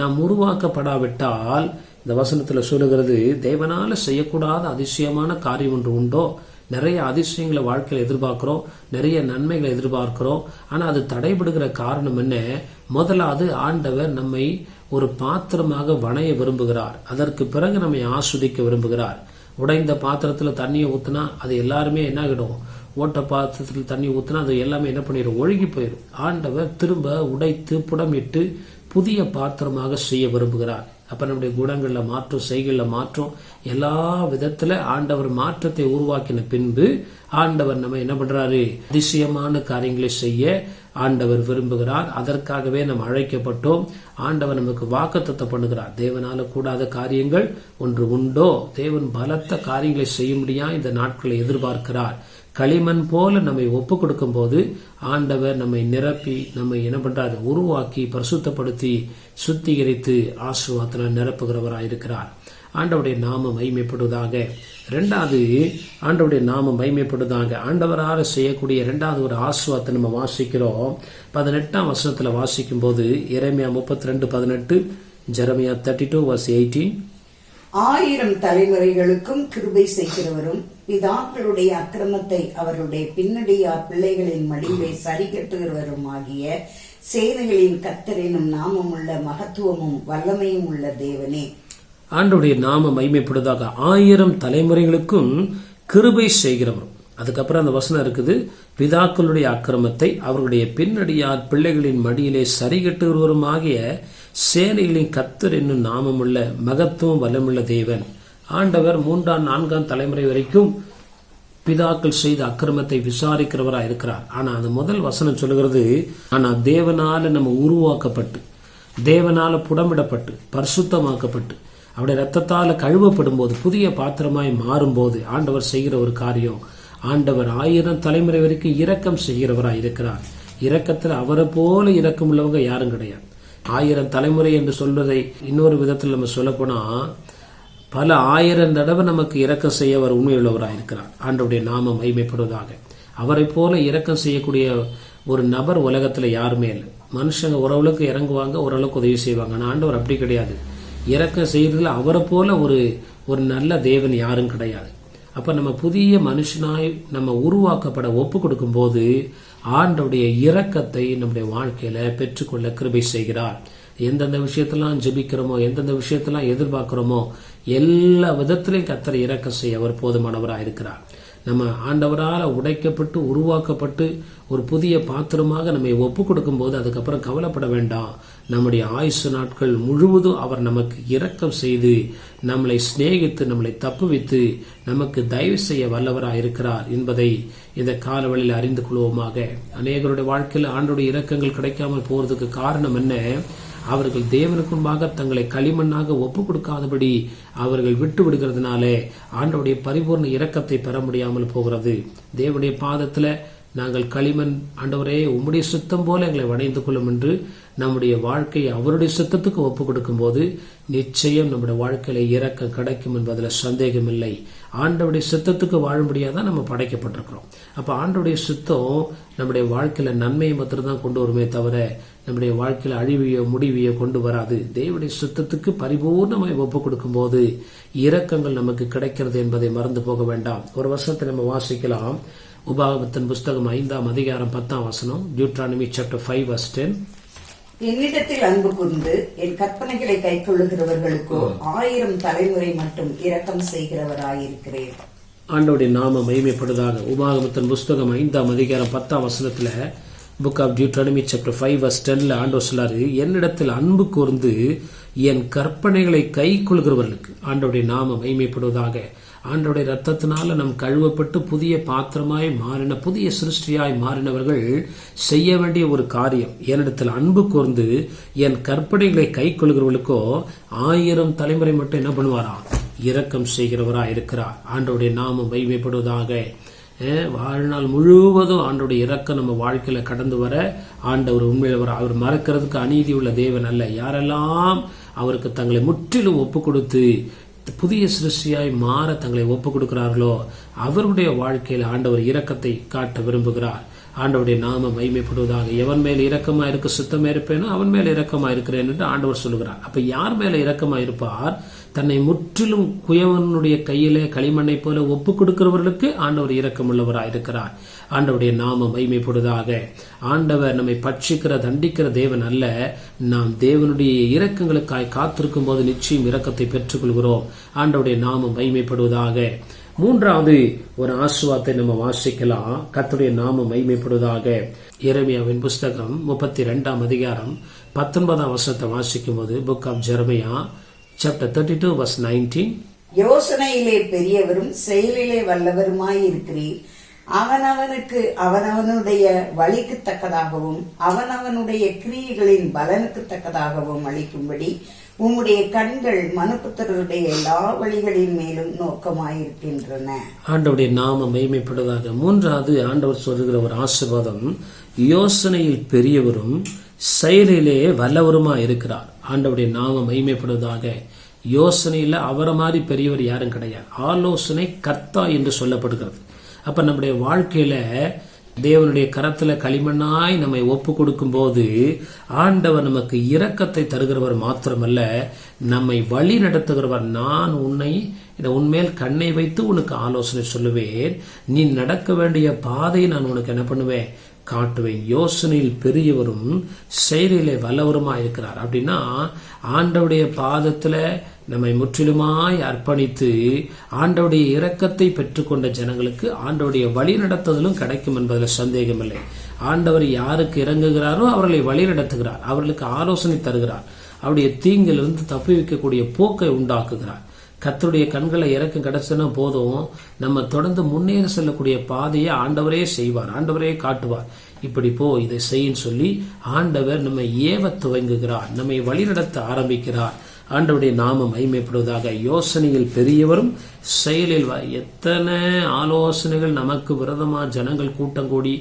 நாம் உருவாக்கப்படாவிட்டால், இந்த வசனத்துல சொல்லுகிறது, தேவனால செய்யக்கூடாத அதிசயமான காரியம் ஒன்று உண்டோ? நிறைய அதிசயங்களை வாழ்க்கையில் எதிர்பார்க்கிறோம், நிறைய நன்மைகளை எதிர்பார்க்கிறோம். ஆனா அது தடைபடுகிற காரணம் என்ன? முதலாவது ஆண்டவர் நம்மை ஒரு பாத்திரமாக வணைய விரும்புகிறார். அதற்கு பிறகு நம்மை ஆஸ்வதிக்க விரும்புகிறார். உடைந்த பாத்திரத்துல தண்ணியை ஊத்தினா அது எல்லாருமே என்ன ஆகிடும்? ஓட்ட பாத்திரத்தில் தண்ணி ஊத்தினா அது எல்லாமே என்ன பண்ணிடும்? ஒழுகி போயிடும். ஆண்டவர் திரும்ப உடைத்து புடமிட்டு புதிய பாத்திரமாக செய்ய விரும்புகிறார். அப்ப நம்முடைய குணங்கள்ல மாற்றம், செய்கள்ல மாற்றம், எல்லா விதத்துல ஆண்டவர் மாற்றத்தை உருவாக்கின பின்பு ஆண்டவர் நம்ம என்ன பண்றாரு? அதிசயமான காரியங்களை செய்ய ஆண்டவர் விரும்புகிறார். அதற்காகவே நாம் அழைக்கப்பட்டோம். ஆண்டவர் நமக்கு வாக்குத்தத்தம் பண்ணுகிறார். தேவனால கூடாத காரியங்கள் ஒன்று உண்டோ? தேவன் பலத்த காரியங்களை செய்ய முடியா இந்த நாட்களை எதிர்பார்க்கிறார். களிமண் போல நம்மை ஒப்பு கொடுக்கும் போது ஆண்டவர் நம்மை நிரப்பி, நம்மை என்ன பண்றாரு? உருவாக்கி, பரிசுத்தப்படுத்தி, சுத்திகரித்து ஆசீர்வாதத்தில் நிரப்புகிறவராயிருக்கிறார். ஆண்டவருடைய நாமம் மகிமைப்படுவதாக. இரண்டாவது, ஆண்டவருடைய நாமம் மகிமைப்படுவதாக. ஆண்டவரால் செய்யக்கூடிய இரண்டாவது ஒரு ஆசீர்வாதத்தை நம்ம வாசிக்கிறோம். 18ஆம் வசனத்துல வாசிக்கும் போது எரேமியா 32:18, ஜெரமியா 32:18, 1000 தலைமுறைகளுக்கும் கிருபை செய்கிறவரும், பிதாக்களுடைய அக்கிரமத்தை அவர்களுடைய பின்னடியார் பிள்ளைகளின் மடியிலே சரி கட்டுகிறவரும் ஆகிய சேனைகளின் கர்த்தர் என்னும் நாமமுள்ள மகத்துவமும் வல்லமையும் உள்ள தேவனே. ஆண்டவருடைய நாமம் மகிமைப்படுவதாக. 1000 தலைமுறைகளுக்கும் கிருபை செய்கிறவரும். அதுக்கப்புறம் அந்த வசனம் இருக்குது, பிதாக்களுடைய அக்கிரமத்தை அவர்களுடைய பின்னடியார் பிள்ளைகளின் மடியிலே சரி கட்டுகிறவரும் ஆகிய சேனைகளின் கர்த்தர் என்னும் நாமமுள்ள மகத்துவம் வல்லமுள்ள தேவன். ஆண்டவர் 3ஆம் 4ஆம் தலைமுறை வரைக்கும் பிதாக்கள் செய்த அக்கிரமத்தை விசாரிக்கிறவராக இருக்கிறார். ஆனா அந்த முதல் வசனம் சொல்லுகிறது, ஆனா தேவனால நம்ம உருவாக்கப்பட்டு, தேவனால புடமிடப்பட்டு, பரிசுத்தமாக்கப்பட்டு, அவருடைய ரத்தத்தால கழுவப்படும் போது, புதிய பாத்திரமாய் மாறும் போது ஆண்டவர் செய்கிற ஒரு காரியம், ஆண்டவர் 1000 தலைமுறை வரைக்கும் இரக்கம் செய்கிறவராய் இருக்கிறார். இரக்கத்தில் அவரை போல இரக்கம் உள்ளவங்க யாரும் கிடையாது. 1000 தலைமுறை என்று சொல்வதை இன்னொரு விதத்தில் நம்ம சொல்ல போனா, பல 1000 தடவை நமக்கு இரக்கம் செய்ய அவர் உண்மையுள்ளவராக இருக்கிறார். ஆண்டவருடைய நாமம் மகிமைப்படுவதாக. அவரை போல இரக்கம் செய்யக்கூடிய ஒரு நபர் உலகத்துல யாருமே இல்லை. மனுஷங்க ஓரளவுக்கு இறங்குவாங்க, ஓரளவுக்கு உதவி செய்வாங்க. ஆனா ஆண்டவர் அப்படி கிடையாது. இரக்கம் செய்யறதுல அவரை போல ஒரு நல்ல தேவன் யாரும் கிடையாது. அப்ப நம்ம புதிய மனுஷனாய் நம்ம உருவாக்கப்பட ஒப்பு கொடுக்கும் போது ஆண்டவருடைய இரக்கத்தை நம்முடைய வாழ்க்கையில பெற்றுக்கொள்ள கிருபை செய்கிறார். எந்தெந்த விஷயத்தெல்லாம் ஜெபிக்கிறோமோ, எந்தெந்த விஷயத்தெல்லாம் எதிர்பார்க்கிறோமோ, எல்லா விதத்திலையும் கர்த்தர் இரக்கம் செய்ய அவர் போதுமானவராக இருக்கிறார். நம்ம ஆண்டவரால் உடைக்கப்பட்டு உருவாக்கப்பட்டு ஒரு புதிய பாத்திரமாக நம்மை ஒப்பு கொடுக்கும் போது அதுக்கப்புறம் கவலைப்பட வேண்டாம். நம்முடைய ஆயுசு நாட்கள் முழுவதும் அவர் நமக்கு இரக்கம் செய்து, நம்மளை சிநேகித்து, நம்மளை தப்புவித்து, நமக்கு தயவு செய்ய வல்லவராக இருக்கிறார் என்பதை இந்த காலவெளியில் அறிந்து கொள்வோமாக. அநேகருடைய வாழ்க்கையில் ஆண்டோடைய இரக்கங்கள் கிடைக்காமல் போறதுக்கு காரணம் என்ன? அவர்கள் தேவனுக்கு முன்பாக தங்களை களிமண்ணாக ஒப்பு கொடுக்காதபடி அவர்கள் விட்டு விடுகிறதுனாலே ஆண்டவருடைய பரிபூர்ண இரக்கத்தை பெற முடியாமல் போகிறது. தேவனுடைய பாதத்துல நாங்கள் களிமண், ஆண்டவரே உம்முடைய சுத்தம் போல எங்களை வணைந்து கொள்ளும் என்று நம்முடைய வாழ்க்கையை அவருடைய சுத்தத்துக்கு ஒப்பு கொடுக்கும் போது நிச்சயம் நம்முடைய வாழ்க்கையில இரக்கம் கிடைக்கும் என்பதில் சந்தேகம் இல்லை. ஆண்டவருடைய சுத்தத்துக்கு வாழும்படியாதான் நம்ம படைக்கப்பட்டிருக்கிறோம். அப்ப ஆண்டவருடைய சுத்தம் நம்முடைய வாழ்க்கையில நன்மையை மாத்திரம் தான் கொண்டு வருமே தவிர நம்முடைய வாழ்க்கையில அழிவையோ முடிவையோ கொண்டு வராது. தேவனுடைய சுத்தத்துக்கு பரிபூர்ணமாய் ஒப்பு கொடுக்கும் போது இரக்கங்கள் நமக்கு கிடைக்கிறது என்பதை மறந்து போக வேண்டாம். ஒரு வசனத்தை நம்ம வாசிக்கலாம். உபாகமத்தின் புஸ்தகம் 5ஆம் அதிகாரம் 10ஆம் வசனம். Deuteronomy chapter 5 verse 10. என்னிடத்தில் அன்பு கூர்ந்து என் கற்பனைகளை கைக்கொள்ளுகிறவர்களுக்கோ 1000 தலைமுறை மட்டும் இரக்கம் செய்கிறவராயிருக்கிறேன். ஆண்டவருடைய நாம மகிமைப்படுவதாக. உபாகமத்தின் புஸ்தகம் 5ஆம் அதிகாரம் 10ஆம் வசனத்துல book of Deuteronomy chapter 5 verse 10ல ஆண்டவர் சொல்லாரு, என்னிடத்தில் அன்பு கூர்ந்து என் கற்பனைகளை கை கொள்கிறவர்களுக்கு. ஆண்டவருடைய நாம மகிமைப்படுவதாக. ஆண்டவருடைய ரத்தத்தினால நம் கழுவப்பட்டு புதிய பாத்திரமாய் மாறின, புதிய சிருஷ்டியாய் மாறினவர்கள் செய்ய வேண்டிய ஒரு காரியம், என்னிடத்தில் அன்பு கூர்ந்து என் கற்பனைகளை கை கொள்கிறவர்களுக்கோ 1000 தலைமுறை மட்டும் என்ன பண்ணுவாரா? இரக்கம் செய்கிறவரா இருக்கிறார். ஆண்டவருடைய நாமம் மகிமைப்படுவதாக. வாழ்நாள் முழுவதும் ஆண்டவருடைய இரக்கம் நம்ம வாழ்க்கையில கடந்து வர ஆண்டவர் உண்மையில அவர் மறக்கிறதுக்கு அநீதி உள்ள தேவன் அல்ல. யாரெல்லாம் அவருக்கு தங்களை முற்றிலும் ஒப்பு கொடுத்து புதிய சிருஷ்டியாய் மாற தங்களை ஒப்பு கொடுக்கிறார்களோ அவருடைய வாழ்க்கையில் ஆண்டவர் இரக்கத்தை காட்ட விரும்புகிறார். ஆண்டவருடைய நாம மகிமைப்படுவதாக. எவன் மேல் இரக்கமா இருக்க சுத்தமா இருப்பேனோ அவன் மேல இரக்கமா இருக்கிறேன் என்று ஆண்டவர் சொல்லுகிறார். அப்ப யார் மேல இரக்கமா இருப்பார்? தன்னை முற்றிலும் குயவனுடைய கையிலே களிமண்ணை போல ஒப்பு கொடுக்கிறவர்களுக்கு ஆண்டவர் இரக்கம் உள்ளவராய் இருக்கிறார். ஆண்டவருடைய நாம மகிமைப்படுவதாக. ஆண்டவர் நம்மை பட்சிக்கிற தண்டிக்கிற தேவன் அல்ல. நாம் தேவனுடைய இரக்கங்களுக்காய் காத்திருக்கும் போது நிச்சயம் இரக்கத்தை பெற்றுக் கொள்கிறோம். ஆண்டவருடைய நாம மகிமைப்படுவதாக. மூன்றாவது ஒரு ஆசீர்வாதத்தை நம்ம வாசிக்கலாம். கர்த்தருடைய நாமம் மகிமைப்படுவதாக. எரேமியாவின் புஸ்தகம் 32ஆம் அதிகாரம் 19ஆம் வசனத்தை வாசிக்கும் போது book of Jeremiah chapter 32 verse 19. யோசனையிலே பெரியவரும் செயலிலே வல்லவருமாய் இருக்கிறீர். அவனவனுக்கு அவனவனுடைய வழிக்கு தக்கதாகவும் அவனவனுடைய கிரியைகளின் பலனுக்கு தக்கதாகவும் அளிக்கும்படி உம்முடைய கண்கள் மனுபுத்திரருடைய எல்லா வழிகளின் மேலும் நோக்கமாயிருக்கின்றன. ஆண்டவருடைய நாமம் மகிமைப்படுவதாக. மூன்றாவது ஆண்டவர் சொல்லுகிற ஒரு ஆசீர்வாதம், யோசனையில் பெரியவரும் செயலிலே வல்லவருமா இருக்கிறார். ஆண்டவருடைய நாமம் மகிமைப்படுவதாக. யோசனையில அவரை மாதிரி பெரியவர் யாரும் கிடையாது. ஆலோசனை கர்த்தா என்று சொல்லப்படுகிறது. அப்ப நம்முடைய வாழ்க்கையில தேவனுடைய கரத்துல களிமண்ணாய் நம்மை ஒப்பு கொடுக்கும் போது ஆண்டவர் நமக்கு இரக்கத்தை தருகிறவர் மாத்திரமல்ல, நம்மை வழி நடத்துகிறவர். நான் உன்மேல் கண்ணை வைத்து உனக்கு ஆலோசனை சொல்லுவேன், நீ நடக்க வேண்டிய பாதையை நான் உனக்கு என்ன பண்ணுவேன்? காட்டுவேன். யோசனையில் பெரியவரும் செயலிலே வல்லவருமா இருக்கிறார். அப்படின்னா ஆண்டவருடைய பாதத்துல நம்மை முற்றிலுமாய் அர்ப்பணித்து ஆண்டவருடைய இரக்கத்தை பெற்றுக்கொண்ட ஜனங்களுக்கு ஆண்டவருடைய வழி நடத்துதலும் கிடைக்கும் என்பதில் சந்தேகமில்லை. ஆண்டவர் யாருக்கு இறங்குகிறாரோ அவர்களை வழி நடத்துகிறார், அவர்களுக்கு ஆலோசனை தருகிறார், அவருடைய தீங்கிலிருந்து தப்பி வைக்கக்கூடிய போக்கை உண்டாக்குகிறார். கர்த்தருடைய கண்களை இறக்கம் கிடைச்சுன்னா போதும், நம்ம தொடர்ந்து முன்னேற செல்லக்கூடிய பாதையை ஆண்டவரே செய்வார், ஆண்டவரே காட்டுவார். இப்படி போ, இதை செய்யின்னு சொல்லி ஆண்டவர் நம்மை ஏவ துவங்குகிறார், நம்மை வழிநடத்த ஆரம்பிக்கிறார். ஆண்டவருடைய நாமம் மகிமைப்படுவதாக. யோசனையில் பெரியவரும் செயலில் எத்தனை ஆலோசனைகள் நமக்கு விரோதமா ஜனங்கள் கூட்டம் கூடி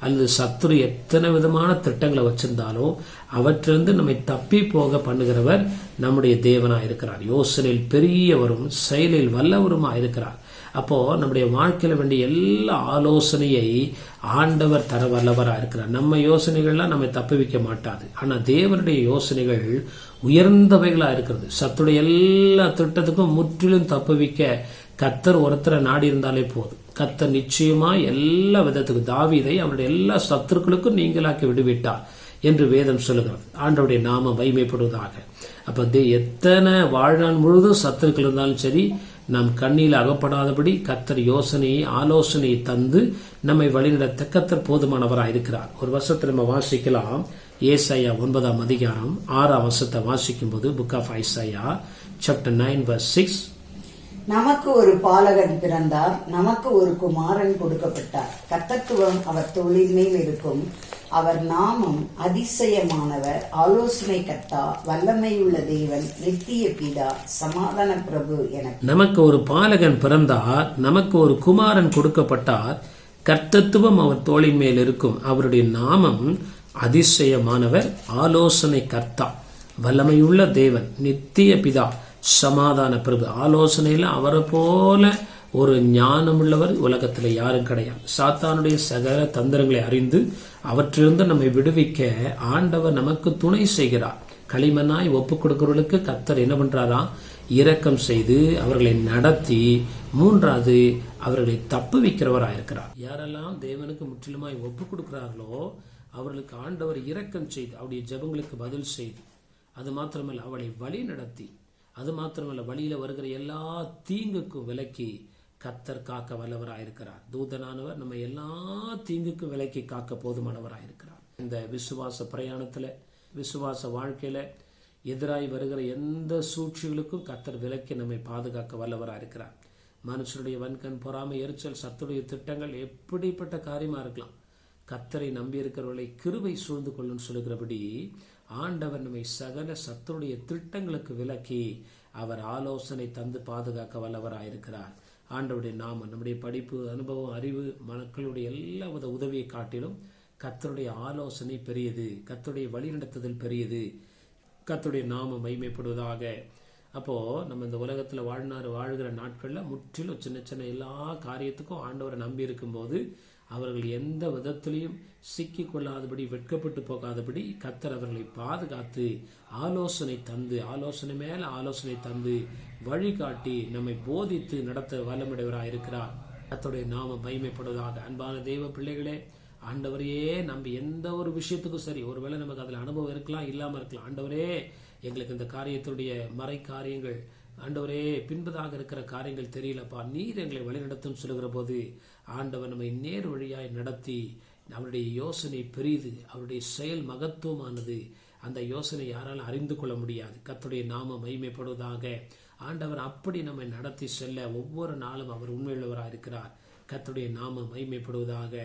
அல்லது சத்துரு எத்தனை விதமான திட்டங்களை வச்சிருந்தாலும் அவற்றிலிருந்து நம்மை தப்பி போக பண்ணுகிறவர் நம்முடைய தேவனா இருக்கிறார். யோசனையில் பெரியவரும் செயலில் வல்லவருமா இருக்கிறார். அப்போ நம்முடைய வாழ்க்கையில வேண்டிய எல்லா ஆலோசனையை ஆண்டவர் தர வல்லவரா இருக்கிறார். நம்ம யோசனைகள்லாம் நம்மை தப்பி வைக்க மாட்டாது. ஆனா தேவனுடைய யோசனைகள் உயர்ந்தவைகளா இருக்கிறது. சத்துடைய எல்லா திட்டத்துக்கும் முற்றிலும் தப்பு வைக்க கர்த்தர் ஒருத்தரை நாடி இருந்தாலே போதும். கர்த்தர் நிச்சயமா எல்லா விதத்துக்கும் தாவீதை அவருடைய எல்லா சத்துருக்களுக்கும் நீங்களாக்கி விடுவிட்டார் என்று வேதம் சொல்லுகிறது. ஆண்டவருடைய நாமம் மகிமைப்படுவதாக. அப்ப எத்தனை வாழ்நாள் முழுதும் சத்துருக்கள் இருந்தாலும் சரி, நம் கண்ணில் அகப்படாதபடி கர்த்தர் யோசனையை ஆலோசனையை தந்து நம்மை வழிநடத்த கர்த்தர் போதுமானவராக இருக்கிறார். ஒரு வருஷத்துல நம்ம வாசிக்கலாம். ஏசாயா 9ஆம் அதிகாரம் 6ஆம் வசனத்தை வாசிக்கும் போது book of Isaiah chapter 9 verse 6. நமக்கு ஒரு பாலகன் பிறந்தார், நமக்கு ஒரு குமாரன் கொடுக்கப்பட்டார், கர்த்தத்துவம் அவர் தோளின் மேல் இருக்கும், அவர் நாமம் அதிசயமானவர், ஆலோசனை கர்த்தா, வல்லமையுள்ள தேவன், நித்திய பிதா, சமாதான பிரபு என. நமக்கு ஒரு பாலகன் பிறந்தார், நமக்கு ஒரு குமாரன் கொடுக்கப்பட்டார், கர்த்தத்துவம் அவர் தோளின் மேல் இருக்கும். அவருடைய நாமம் அதிசயமானவர், ஆலோசனை கர்த்தா, வல்லமையுள்ள தேவன், நித்திய பிதா, சமாதான பிரபு. ஆலோசனையில அவரை போல ஒரு ஞானமுள்ளவர் உலகத்தில் யாரும் கிடையாது. சாத்தானுடைய சகல தந்திரங்களை அறிந்து அவற்றிலிருந்து நம்மை விடுவிக்க ஆண்டவர் நமக்கு துணை செய்கிறார். களிமண்ணாய் ஒப்பு கொடுக்கிறவர்களுக்கு கர்த்தர் என்ன பண்றாரா? இரக்கம் செய்து அவர்களை நடத்தி, மூன்றாவது அவர்களை தப்புவிக்கிறவராயிருக்கிறார். யாரெல்லாம் தேவனுக்கு முற்றிலுமாய் ஒப்பு கொடுக்கிறார்களோ அவர்களுக்கு ஆண்டவர் இரக்கம் செய்து அவருடைய ஜெபங்களுக்கு பதில் செய்து, அது மாத்திரமல்ல அவளை வழி நடத்தி, அது மாத்திரமல்ல வழியில வருகிற எல்லா தீங்குக்கும் விலக்கி கர்த்தர் காக்க வல்லவராயிருக்கிறார். தூதனானவர் நம்ம எல்லா தீங்குக்கும் விலக்கி காக்க போதுமானவராயிருக்கிறார். இந்த விசுவாச பிரயாணத்துல, விசுவாச வாழ்க்கையில எதிராய் வருகிற எந்த சூழ்ச்சிகளுக்கும் கர்த்தர் விலக்கி நம்மை பாதுகாக்க வல்லவராயிருக்கிறார். மனுஷனுடைய வன்கண், பொறாமை, எரிச்சல், சத்துடைய திட்டங்கள் எப்படிப்பட்ட காரியமா இருக்கலாம், கர்த்தரை நம்பி இருக்கிறவர்களை கிருபை சூழ்ந்து கொள்ளும் சொல்லுகிறபடி ஆண்டவர் நம்மை சகல சத்துடைய திட்டங்களுக்கு விலக்கி அவர் ஆலோசனை தந்து பாதுகாக்க வல்லவராயிருக்கிறார். ஆண்டவருடைய நாம நம்முடைய படிப்பு, அனுபவம், அறிவு, மக்களுடைய எல்லா வித உதவியை காட்டிலும் கர்த்தருடைய ஆலோசனை பெரியது, கர்த்தருடைய வழிநடத்துதல் பெரியது. கர்த்தருடைய நாமம் மகிமைப்படுவதாக. அப்போ நம்ம இந்த உலகத்துல வாழ்கிற நாட்கள்ல முற்றிலும் சின்ன சின்ன எல்லா காரியத்துக்கும் ஆண்டவரை நம்பி இருக்கும் போது அவர்கள் எந்த விதத்திலையும் சிக்கி கொள்ளாதபடி, வெட்கப்பட்டு போகாதபடி கர்த்தர் அவர்களை பாதுகாத்து ஆலோசனை தந்து, ஆலோசனை மேல ஆலோசனை தந்து வழிகாட்டி நம்மை போதித்து நடத்த வல்லமுடையவராக இருக்கிறார். கர்த்தருடைய நாமம் மகிமைப்படுவதாக. அன்பான தேவ பிள்ளைகளே, ஆண்டவரையே நம்பி எந்த ஒரு விஷயத்துக்கும் சரி, ஒருவேளை நமக்கு அதுல அனுபவம் இருக்கலாம், இல்லாம இருக்கலாம், ஆண்டவரே எங்களுக்கு இந்த காரியத்துடைய மறை காரியங்கள், ஆண்டவரே பின்பதாக இருக்கிற காரியங்கள் தெரியலப்பா, நீர் எங்களை வழிநடத்தும் சொல்லுகிற போது ஆண்டவர் நம்மை நேர் வழியாய் நடத்தி, அவருடைய யோசனை பெரிது, அவருடைய செயல் மகத்துவமானது. அந்த யோசனை யாராலும் அறிந்து கொள்ள முடியாது. கர்த்தருடைய நாமம் மகிமைப்படுவதாக. ஆண்டவர் அப்படி நம்மை நடத்தி செல்ல ஒவ்வொரு நாளும் அவர் உண்மையுள்ளவராக இருக்கிறார். கர்த்தருடைய நாமம் மகிமைப்படுவதாக.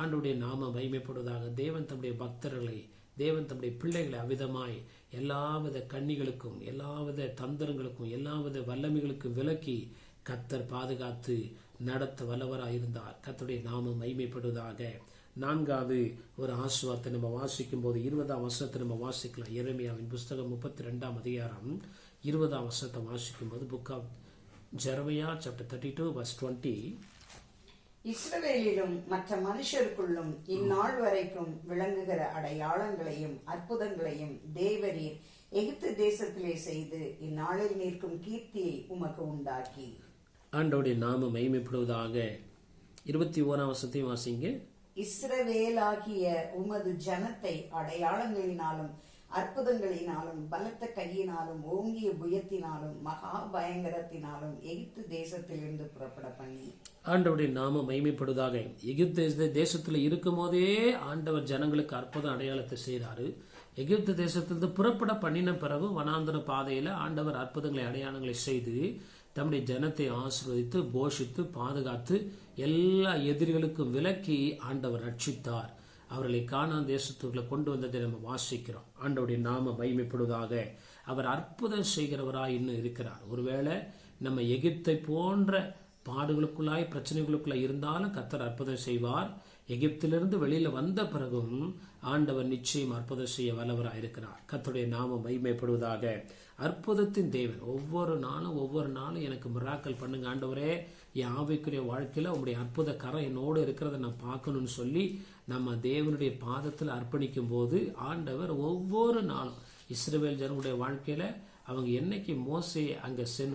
ஆண்டவருடைய நாமம் மகிமைப்படுவதாக. தேவன் தம்முடைய பக்தர்களை, தேவன் தம்முடைய பிள்ளைகளை அவ்விதமாய் எல்லாவித கண்ணிகளுக்கும், எல்லாவித தந்திரங்களுக்கும், எல்லாவித வல்லமைகளுக்கும் விலக்கி கர்த்தர் பாதுகாத்து நடத்த வல்லவராயிருந்தார். கர்த்தருடைய நாமம் மகிமைப்படுவதாக. நான்காவது ஒரு ஆசீர்வாதத்தை நம்ம வாசிக்கும் போது 20ஆம் வசனத்தை நம்ம வாசிக்கலாம். எரேமியாவின் புஸ்தகம் 32ஆம் அதிகாரம் 20ஆம் வசனத்தை வாசிக்கும் போது, book of Jeremiah chapter 32 verse 20, இஸ்ரவேலிலும் மற்ற மனுஷருக்குள்ளும் இந்நாள் வரைக்கும் விளங்குகிற அடையாளங்களையும் அற்புதங்களையும் தேவரீர் எகிப்து தேசத்திலே செய்து இந்நாளில் நிற்கும் கீர்த்தியை உமக்கு உண்டாக்கி. ஆண்டவருடைய நாமம் மகிமைப்படுவதாக. 21ஆம் வசனத்தையும் வாசிங்க. இஸ்ரவேலாகிய உமது ஜனத்தை அடையாளங்களினாலும் அற்புதங்களினாலும் பலத்த கையினாலும் ஓங்கிய புயத்தினாலும் மகா பயங்கரத்தினாலும் எகிப்து தேசத்திலிருந்து புறப்பட பண்ணி. ஆண்டவருடைய நாமம் மகிமைப்படுவதாக. எகிப்து தேசத்துல இருக்கும் போதே ஆண்டவர் ஜனங்களுக்கு அற்புத அடையாளத்தை செய்தாரு. எகிப்து தேசத்திலிருந்து புறப்பட பண்ணின பிறகு வனாந்தர பாதையில ஆண்டவர் அற்புதங்களை, அடையாளங்களை செய்து தம்முடைய ஜனத்தை ஆசீர்வதித்து, போஷித்து, பாதுகாத்து, எல்லா எதிரிகளுக்கும் விலக்கி ஆண்டவர் ரட்சித்தார். அவர்களை கானான் தேசத்துக்குள்ள கொண்டு வந்ததை நம்ம வாசிக்கிறோம். ஆண்டவருடைய நாம மகிமைப்படுவதாக. அவர் அற்புதம் செய்கிறவராய் இன்னும் இருக்கிறார். ஒருவேளை நம்ம எகிப்தை போன்ற பாடுகளுக்குள்ளாய், பிரச்சனைகளுக்குள்ளாய் இருந்தாலும் கர்த்தர் அற்புதம் செய்வார். எகிப்திலிருந்து வெளியில வந்த பிறகும் ஆண்டவர் நிச்சயம் அற்புதம் செய்ய வல்லவராய் இருக்கிறார். கர்த்தருடைய நாமம் மகிமைப்படுவதாக. அற்புதத்தின் தேவன். ஒவ்வொரு நாளும் எனக்கு மிராக்கல் பண்ணுங்க ஆண்டவரே, என் ஆவிக்குரிய வாழ்க்கையில உங்களுடைய அற்புத கரம் என்னோடு இருக்கிறத நான் பார்க்கணும்னு சொல்லி நம்ம தேவனுடைய பாதத்தில் அர்ப்பணிக்கும் போது ஆண்டவர் ஒவ்வொரு நாளும் இஸ்ரவேல் ஜனங்களுடைய வாழ்க்கையில அவங்க என்னைக்கு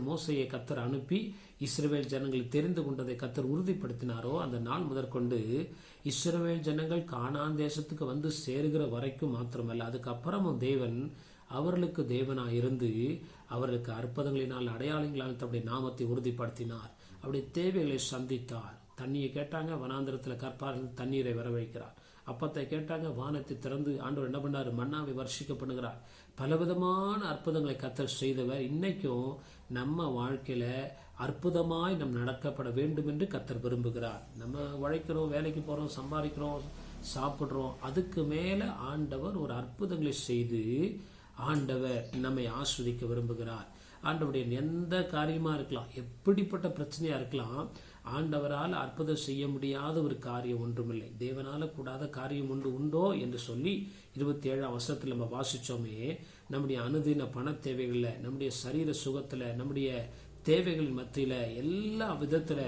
மோசையை கர்த்தர் அனுப்பி இஸ்ரவேல் ஜனங்களை தெரிந்து கொண்டதை கர்த்தர் உறுதிப்படுத்தினாரோ அந்த நாள் முதற்கொண்டு இஸ்ரவேல் ஜனங்கள் கானான் தேசத்துக்கு வந்து சேருகிற வரைக்கும் மாத்திரமல்ல, அதுக்கப்புறமும் தேவன் அவர்களுக்கு தேவனாய் இருந்து அவர்களுக்கு அற்புதங்களினால், அடையாளங்களால் தம்முடைய நாமத்தை உறுதிப்படுத்தினார். அவருடைய தேவைகளை சந்தித்தார். தண்ணியை கேட்டாங்க, வனாந்திரத்தில் கற்பார்கள் தண்ணீரை வர வைக்கிறார். அப்பத்தை கேட்டாங்க, வானத்தை திறந்து ஆண்டவர் என்ன பண்ணாரு, மன்னாவை வர்ஷிக்க பண்ணுகிறார். பலவிதமான அற்புதங்களை கர்த்தர் செய்தவர். இன்னைக்கும் நம்ம வாழ்க்கையில அற்புதமாய் நம் நடக்கப்பட வேண்டும் என்று கர்த்தர் விரும்புகிறார். நம்ம உழைக்கிறோம், வேலைக்கு போறோம், சம்பாதிக்கிறோம், சாப்பிடுறோம். அதுக்கு மேல ஆண்டவர் ஒரு அற்புதங்களை செய்து ஆண்டவர் நம்மை ஆஸ்வதிக்க விரும்புகிறார். ஆண்டவருடைய எந்த காரியமா இருக்கலாம், எப்படிப்பட்ட பிரச்சனையா இருக்கலாம், ஆண்டவரால் அற்புதம் செய்ய முடியாத ஒரு காரியம் ஒன்றுமில்லை. தேவனால கூடாத காரியம் உண்டோ என்று சொல்லி 27ஆம் வசனத்தில் நம்ம வாசிச்சோமே. நம்முடைய அனுதின பண தேவைகள்ல, நம்முடைய சரீர சுகத்துல, நம்முடைய தேவைகளின் மத்தியில எல்லா விதத்துல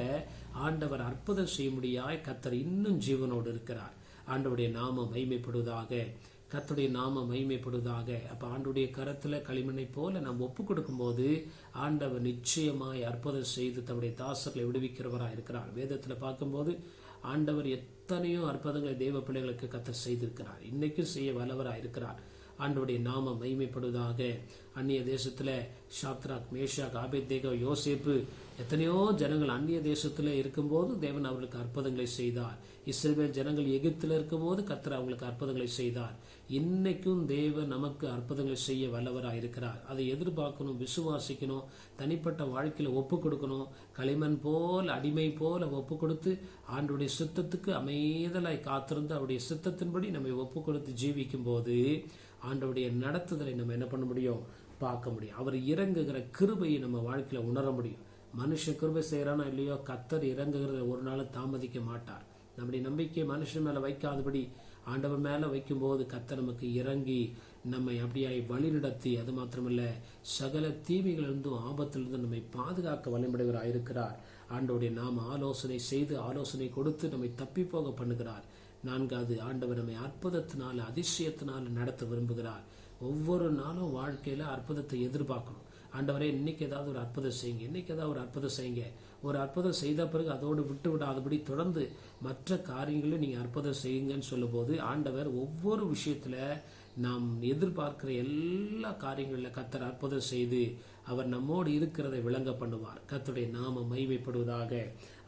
ஆண்டவர் அற்புதம் செய்ய முடியாய் கர்த்தர் இன்னும் ஜீவனோடு இருக்கிறார். ஆண்டவருடைய நாமம் மகிமைப்படுவதாக, கர்த்தருடைய நாமம் மகிமைப்படுவதாக. அப்ப ஆண்டவருடைய கரத்துல களிமண்ணை போல நாம் ஒப்பு கொடுக்கும் போது ஆண்டவர் நிச்சயமாய் அற்புதம் செய்து தம்முடைய தாசர்களை விடுவிக்கிறவராக இருக்கிறார். வேதத்துல பார்க்கும்போது ஆண்டவர் எத்தனையோ அற்புதங்களை தேவ பிள்ளைகளுக்கு கர்த்தர் செய்திருக்கிறார், இன்னைக்கும் செய்ய வல்லவராக இருக்கிறார். ஆண்டவருடைய நாமம் மகிமைப்படுவதாக. அந்நிய தேசத்துல ஷாத்ராக், மேஷாக், ஆபேத்நேகோ, யோசேப்பு, எத்தனையோ ஜனங்கள் அந்நிய தேசத்துல இருக்கும்போது தேவன் அவர்களுக்கு அற்புதங்களை செய்தார். இஸ்ரவேல் ஜனங்கள் எகிப்தில் இருக்கும்போது கர்த்தர் அவங்களுக்கு அற்புதங்களை செய்தார். இன்னைக்கும் தேவன் நமக்கு அற்புதங்களை செய்ய வல்லவராக இருக்கிறார். அதை எதிர்பார்க்கணும், விசுவாசிக்கணும், தனிப்பட்ட வாழ்க்கையில ஒப்பு கொடுக்கணும். களிமண் போல், அடிமை போல ஒப்பு கொடுத்து ஆண்டவருடைய சித்தத்துக்கு அமைதலாய் காத்திருந்து அவருடைய சித்தத்தின்படி நம்மை ஒப்பு கொடுத்து ஜீவிக்கும் போது ஆண்டவருடைய நடத்துதலை நம்ம என்ன பண்ண முடியும், பார்க்க முடியும். அவர் இறங்குகிற கிருபையை நம்ம வாழ்க்கையில உணர முடியும். மனுஷன் கிருபை செய்யறானோ இல்லையோ, கர்த்தர் இறங்குகிறத ஒரு நாள் தாமதிக்க மாட்டார். நம்முடைய நம்பிக்கை மனுஷன் மேல வைக்காதபடி ஆண்டவர் மேல வைக்கும் போது கர்த்தர் நமக்கு இறங்கி நம்மை அப்படியாய் வழி நடத்தி, அது மாத்திரமல்ல சகல தீமைகளிலிருந்தும் ஆபத்திலிருந்தும் நம்மை பாதுகாக்க வல்லமையுடையவராய் இருக்கிறார். ஆண்டவருடைய நாம ஆலோசனை செய்து ஆலோசனை கொடுத்து நம்மை தப்பி போக பண்ணுகிறார். 4வது, ஆண்டவர் நம்மை அற்புதத்தினால, அதிசயத்தினால நடத்த விரும்புகிறார். ஒவ்வொரு நாளும் வாழ்க்கையில அற்புதத்தை எதிர்பார்க்கணும். ஆண்டவரே, இன்னைக்கு ஏதாவது ஒரு அற்புதம் செய்யுங்க, இன்னைக்கு ஏதாவது ஒரு அற்புதம் செய்யுங்க. ஒரு அற்புதம் செய்த பிறகு அதோடு விட்டு விடாதபடி தொடர்ந்து மற்ற காரியங்களும் நீங்க அற்புதம் செய்யுங்கன்னு சொல்லும் போது ஆண்டவர் ஒவ்வொரு விஷயத்துல நாம் எதிர்பார்க்கிற எல்லா காரியங்கள்ல கர்த்தர் அற்புதம் செய்து அவர் நம்மோடு இருக்கிறதை விளங்க பண்ணுவார். கர்த்தருடைய நாம மகிமைப்படுவதாக,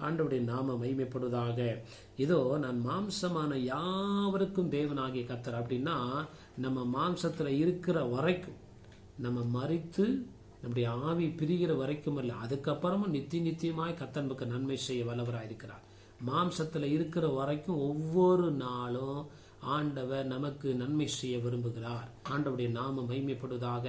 ஆண்டவருடைய நாம மகிமைப்படுவதாக. இதோ நான் மாம்சமான யாவருக்கும் தேவனாகிய கர்த்தர். அப்படின்னா நம்ம மாம்சத்துல இருக்கிற வரைக்கும், நம்ம மரித்து நம்முடைய ஆவி பிரிகிற வரைக்கும் அல்ல, அதுக்கப்புறமும் நித்தியமாய் கர்த்தர் நமக்கு நன்மை செய்ய வல்லவராயிருக்கிறார். மாம்சத்துல இருக்கிற வரைக்கும் ஒவ்வொரு நாளும் ஆண்டவர் நமக்கு நன்மை செய்ய விரும்புகிறார். ஆண்டவருடைய நாம மகிமைப்படுவதாக.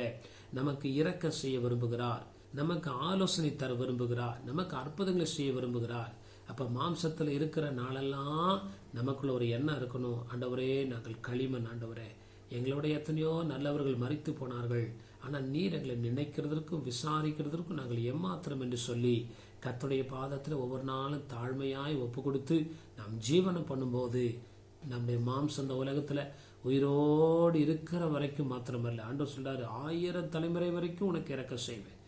நமக்கு இரக்க செய்ய விரும்புகிறார், நமக்கு ஆலோசனை தர விரும்புகிறார், நமக்கு அற்புதங்களை செய்ய விரும்புகிறார். அப்ப மாம்சத்துல இருக்கிற நாளெல்லாம் நமக்குள்ள ஒரு எண்ணம் இருக்கணும், ஆண்டவரே நாங்கள் களிமண், ஆண்டவரே எங்களுடைய எத்தனையோ நல்லவர்கள் மரித்து போனார்கள், ஆனா நீர் எங்களை நினைக்கிறதற்கும் விசாரிக்கிறதற்கும் நாங்கள் எம்மாத்திரம் என்று சொல்லி கர்த்தருடைய பாதத்துல ஒவ்வொரு நாளும் தாழ்மையாய் ஒப்பு கொடுத்து நாம் ஜீவனம் பண்ணும்போது நம்முடைய மாம்சம் இந்த உலகத்துல உயிரோடு இருக்கிற வரைக்கும் மாத்திரமல்ல, ஆண்டவர் சொல்றாரு 1000 தலைமுறை வரைக்கும் உனக்கு இரக்கம் செய்வேன்.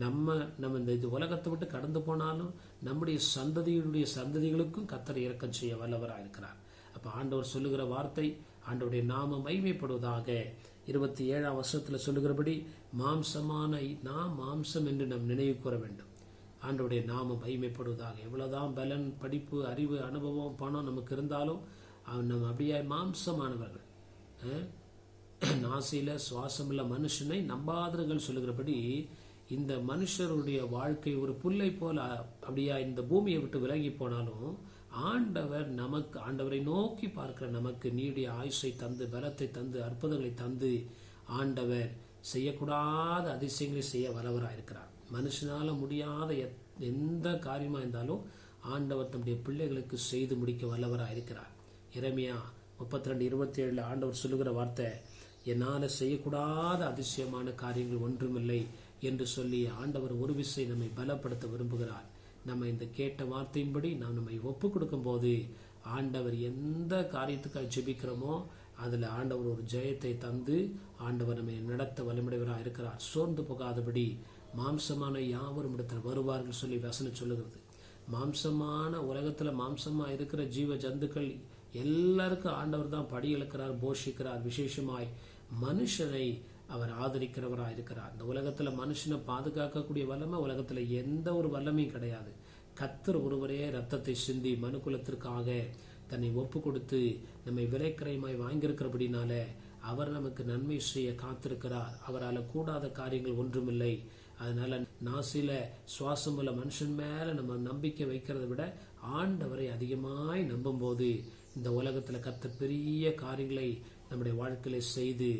நம்ம இந்த உலகத்தை விட்டு கடந்து போனாலும் நம்முடைய சந்ததிகளுக்கும் கர்த்தர் இரக்கம் செய்ய வல்லவராக இருக்கிறார். அப்ப ஆண்டவர் சொல்லுகிற வார்த்தை, ஆண்டவருடைய நாமம் மகிமைப்படுவதாக. 27ஆம் வசனத்துல சொல்லுகிறபடி மாம்சமான நாம் மாம்சம் என்று நாம் நினைவு கூற வேண்டும். ஆண்டவருடைய நாமம் மகிமைப்படுவதாக. எவ்வளவுதான் பலன், படிப்பு, அறிவு, அனுபவம், பணம் நமக்கு இருந்தாலும் நம்ம அப்படியே மாம்சமானவர்கள். நாசியில சுவாசமுள்ள மனுஷனை நம்பாதவர்கள் சொல்லுகிறபடி இந்த மனுஷருடைய வாழ்க்கை ஒரு புல்லை போல அப்படியா இந்த பூமியை விட்டு விலகி போனாலும் ஆண்டவரை நோக்கி பார்க்கிற நமக்கு நீடிய ஆயுசை தந்து, பலத்தை தந்து, அற்புதங்களை தந்து ஆண்டவர் செய்யக்கூடாத அதிசயங்களை செய்ய வல்லவராயிருக்கிறார். மனுஷனால முடியாத எந்த காரியமா இருந்தாலும் ஆண்டவர் தம்முடைய பிள்ளைகளுக்கு செய்து முடிக்க வல்லவராயிருக்கிறார். எரேமியா 32:27 ஆண்டவர் சொல்லுகிற வார்த்தை, என்னால செய்யக்கூடாத அதிசயமான காரியங்கள் ஒன்றுமில்லை என்று சொல்லி ஆண்டவர் ஒரு விசை நம்மை பலப்படுத்த விரும்புகிறார். நம்ம இந்த கேட்ட வார்த்தையின்படி நாம் நம்மை ஒப்பு கொடுக்கும் போது ஆண்டவர் எந்த காரியத்துக்காக ஜெபிக்கிறோமோ அதுல ஆண்டவர் ஒரு ஜெயத்தை தந்து ஆண்டவர் நம்மை நடத்த வல்லமையுடையவராக இருக்கிறார். சோர்ந்து போகாதபடி மாம்சமான யாவரும் இடத்துல வருவார்கள் சொல்லி வசனம் சொல்லுகிறது. மாம்சமான உலகத்துல மாம்சமா இருக்கிற ஜீவ ஜந்துக்கள் எல்லாருக்கும் ஆண்டவர் தான் படி இழக்கிறார், போஷிக்கிறார். விசேஷமாய் மனுஷனை அவர் ஆதரிக்கிறவராக இருக்கிறார். இந்த உலகத்துல மனுஷனை பாதுகாக்கக்கூடிய வல்லமை உலகத்துல எந்த ஒரு வல்லமையும் கிடையாது. கர்த்தர் ஒருவரே ரத்தத்தை சிந்தி மனுக்குலத்திற்காக தன்னை ஒப்பு கொடுத்து நம்மை விலைக்கிரயமாய் வாங்கியிருக்கிறபடினால அவர் நமக்கு நன்மை செய்ய காத்திருக்கிறார். அவரால் கூடாத காரியங்கள் ஒன்றுமில்லை. அதனால நாசில சுவாசம் உள்ள மனுஷன் மேல நம்ம நம்பிக்கை வைக்கிறத விட ஆண்டவரை அதிகமாய் நம்பும்போது இந்த உலகத்தில் கர்த்தர் பெரிய காரியங்களை நம்முடைய வாழ்க்கையில செய்து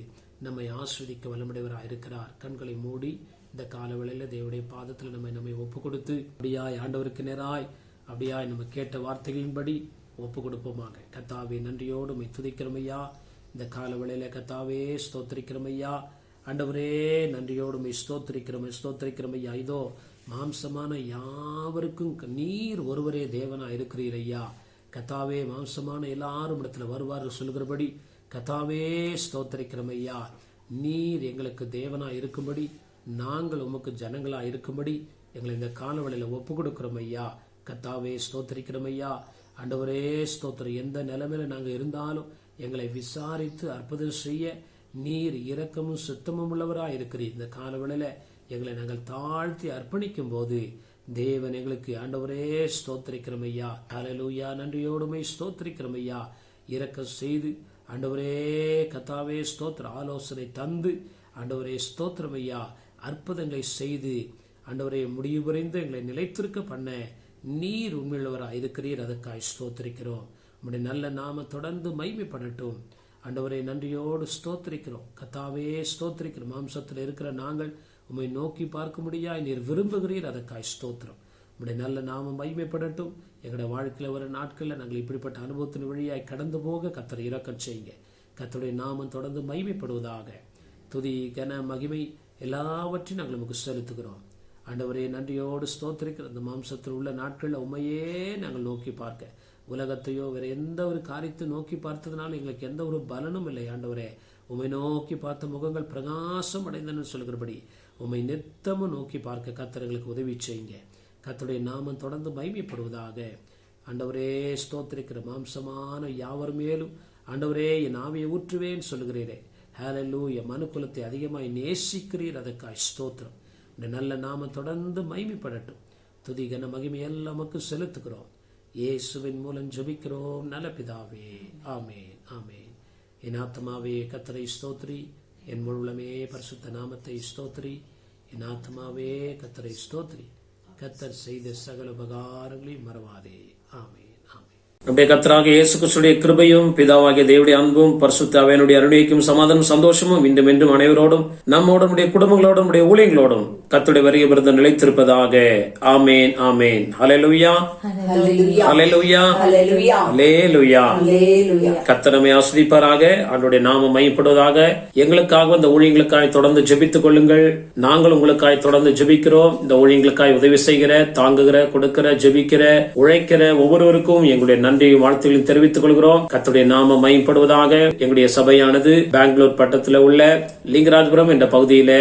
நம்மை ஆஸ்வதிக்க வல்லமுடையவராக இருக்கிறார். கண்களை மூடி இந்த காலவேளையில தேவனுடைய பாதத்தில் நம்மை ஒப்பு கொடுத்து அப்படியாய் ஆண்டவருக்கு நேராய் அப்படியாய் நம்ம கேட்ட வார்த்தைகளின்படி ஒப்பு கொடுப்போமாக. கர்த்தாவே, நன்றியோடு உம்மை துதிக்கிறோம் ஐயா. இந்த காலவேளையில கர்த்தாவே ஸ்தோத்திரிக்கிறோம் ஐயா. ஆண்டவரே, நன்றியோடு உம்மை ஸ்தோத்திரிக்கிறோம் ஐயா. இதோ மாம்சமான யாவருக்கும் நீர் ஒருவரே தேவனா இருக்கிறீர் ஐயா. கர்த்தாவே, மாம்சமான எல்லாரும் இடத்துல வருவார்கள் சொல்லுகிறபடி கர்த்தாவே ஸ்தோத்திரிக்கிறோம் ஐயா. நீர் எங்களுக்கு தேவனா இருக்கும்படி, நாங்கள் உமக்கு ஜனங்களா இருக்கும்படி எங்களை இந்த காலவெளியில ஒப்பு கொடுக்கிறோம் ஐயா. கர்த்தாவே ஸ்தோத்திரிக்கிறோம் ஐயா. ஆண்டவரே ஸ்தோத்திரம். எந்த நிலைமையில நாங்கள் இருந்தாலும் எங்களை விசாரித்து அற்புதம் செய்ய நீர் இரக்கமும் சுத்தமும் உள்ளவராக இருக்கிறீர். இந்த காலவெளியில எங்களை நாங்கள் தாழ்த்தி அர்ப்பணிக்கும் போது தேவன் எங்களுக்கு ஆண்டவரே ஸ்தோத்திரிக்கிறோம் ஐயா. ஹல்லேலூயா. நன்றியோடுமை ஸ்தோத்திரிக்கிறோம் ஐயா. இரக்கம் செய்து ஆண்டவரே கர்த்தாவே ஸ்தோத்திர ஆலோசனை தந்து ஆண்டவரே ஸ்தோத்திரம் ஐயா. அற்புதங்களை செய்து ஆண்டவரே முடிவு புரிந்து எங்களை நிலைத்திருக்க பண்ண நீர் உண்மையுள்ளவராக இருக்கிறீர். அதற்காய் ஸ்தோத்திரிக்கிறோம். உம்முடைய நல்ல நாம தொடர்ந்து மகிமைப்படட்டும். ஆண்டவரே, நன்றியோடு ஸ்தோத்திரிக்கிறோம். கர்த்தாவே ஸ்தோத்திரிக்கிறோம். மாம்சத்தில் இருக்கிற நாங்கள் உம்மை நோக்கி பார்க்க முடியாது நீர் விரும்புகிறீர். அதற்காய் ஸ்தோத்திரம். உம்முடைய நல்ல நாமம் மகிமைப்படட்டும். எங்களுடைய வாழ்க்கையில் வர நாட்களில் நாங்கள் இப்படிப்பட்ட அனுபவத்தின் வழியாய் கடந்து போக கர்த்தரை இரக்கம் செய்யுங்க. கர்த்தருடைய நாமம் தொடர்ந்து மகிமைப்படுவதாக. துதி, கன, மகிமை எல்லாவற்றையும் நாங்கள் நமக்கு செலுத்துகிறோம். ஆண்டவரே, நன்றியோடு ஸ்தோத்திரிக்கிற அந்த மாம்சத்தில் உள்ள நாட்களில் உண்மையே நாங்கள் நோக்கி பார்க்க, உலகத்தையோ வேற எந்த ஒரு காரியத்தை நோக்கி பார்த்ததுனால எங்களுக்கு எந்த ஒரு பலனும் இல்லை. ஆண்டவரே, உம்மை நோக்கி பார்த்த முகங்கள் பிரகாசம் அடைந்தன்னு சொல்கிறபடி உம்மை நித்தமும் நோக்கி பார்க்க கர்த்தர்களுக்கு உதவி செய்யுங்க. கர்த்தருடைய நாமம் தொடர்ந்து மகிமைப்படுவதாக. ஆண்டவரே ஸ்தோத்திரிக்கிற மாம்சமான யாவர் மேலும் ஆண்டவரே என் ஆவியை ஊற்றுவேன் சொல்லுகிறீரே. ஹல்லேலூயா. மனுக்குலத்தை அதிகமாய் நேசிக்கிறீர். அதற்காய் ஸ்தோத்திரம். இந்த நல்ல நாமம் தொடர்ந்து மகிமைப்படட்டும். துதி, கன, மகிமை எல்லாம் நமக்கு செலுத்துகிறோம். இயேசுவின் மூலம் ஜெபிக்கிறோம் நல்ல பிதாவே. ஆமேன், ஆமேன். என் ஆத்மாவே கர்த்தரை ஸ்தோத்திரி, என் முழுவலமே பரிசுத்த நாமத்தை ஸ்தோத்திரி. என் ஆத்மாவே கர்த்தரை ஸ்தோத்திரி, கர்த்தர் செய்த சகல உபகாரங்களையும் மறவாதே. ஆமேன், ஆமேன். நம்முடைய கர்த்தராகிய இயேசு கிறிஸ்துவின் கிருபையும் பிதாவாகிய தேவனுடைய அன்பும் பரிசுத்த ஆவியானவருடைய அருளைக்கும் சமாதானம் சந்தோஷமும் இன்றும் என்றும் அனைவரோடும் நம்மோடும் நம்முடைய குடும்பங்களோடும் நம்முடைய ஊழியங்களோடும் கர்த்தருடைய வருகை விருது நிலைத்திருப்பதாக. ஆமேன், ஆமேன். ஹல்லேலூயா, ஹல்லேலூயா, ஹல்லேலூயா. கர்த்தர் நம்மை ஆசீர்வதிப்பாராக. ஆண்டவருடைய நாமம் மகிமைப்படுவதாக. எங்களுக்காக இந்த ஊழியங்களுக்காய் தொடர்ந்து ஜெபித்துக் கொள்ளுங்கள். நாங்கள் உங்களுக்காய் தொடர்ந்து ஜெபிக்கிறோம். இந்த ஊழியங்களுக்காய் உதவி செய்கிற, தாங்குகிற, கொடுக்கிற, ஜெபிக்கிற, உழைக்கிற ஒவ்வொருவருக்கும் எங்களுடைய நன்றியும் வாழ்த்துக்களையும் தெரிவித்துக் கொள்கிறோம். கர்த்தருடைய நாமம் மகிமைப்படுவதாக. எங்களுடைய சபையானது பெங்களூர் பட்டத்தில் உள்ள லிங்கராஜபுரம் என்ற பகுதியில